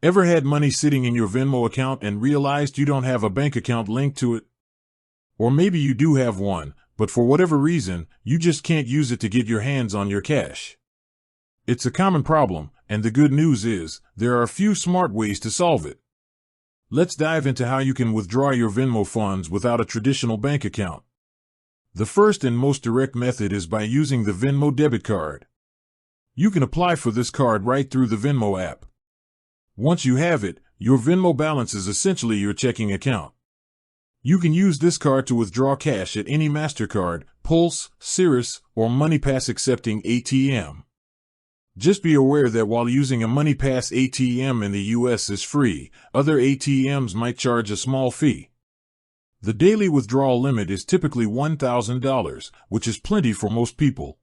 Ever had money sitting in your Venmo account and realized you don't have a bank account linked to it? Or maybe you do have one, but for whatever reason, you just can't use it to get your hands on your cash. It's a common problem, and the good news is, there are a few smart ways to solve it. Let's dive into how you can withdraw your Venmo funds without a traditional bank account. The first and most direct method is by using the Venmo debit card. You can apply for this card right through the Venmo app. Once you have it, your Venmo balance is essentially your checking account. You can use this card to withdraw cash at any MasterCard, Pulse, Cirrus, or MoneyPass accepting ATM. Just be aware that while using a MoneyPass ATM in the US is free, other ATMs might charge a small fee. The daily withdrawal limit is typically $1,000, which is plenty for most people.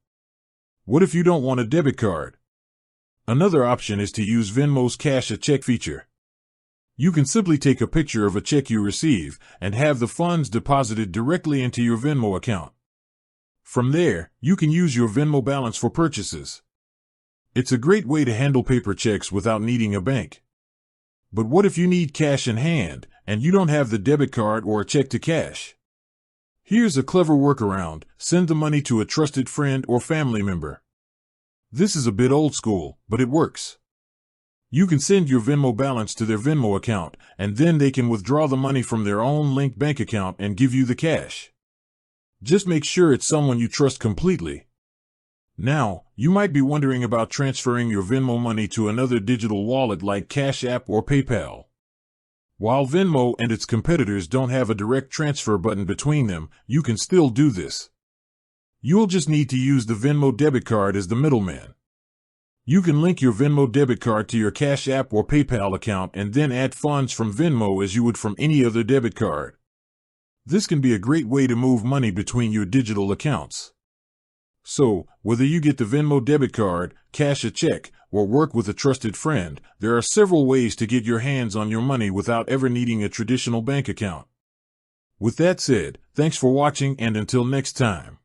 What if you don't want a debit card? Another option is to use Venmo's Cash a Check feature. You can simply take a picture of a check you receive and have the funds deposited directly into your Venmo account. From there, you can use your Venmo balance for purchases. It's a great way to handle paper checks without needing a bank. But what if you need cash in hand, and you don't have the debit card or a check to cash? Here's a clever workaround: send the money to a trusted friend or family member. This is a bit old school, but it works. You can send your Venmo balance to their Venmo account, and then they can withdraw the money from their own linked bank account and give you the cash. Just make sure it's someone you trust completely. Now, you might be wondering about transferring your Venmo money to another digital wallet like Cash App or PayPal. While Venmo and its competitors don't have a direct transfer button between them, you can still do this. You'll just need to use the Venmo debit card as the middleman. You can link your Venmo debit card to your Cash App or PayPal account and then add funds from Venmo as you would from any other debit card. This can be a great way to move money between your digital accounts. So, whether you get the Venmo debit card, cash a check, or work with a trusted friend, there are several ways to get your hands on your money without ever needing a traditional bank account. With that said, thanks for watching, and until next time.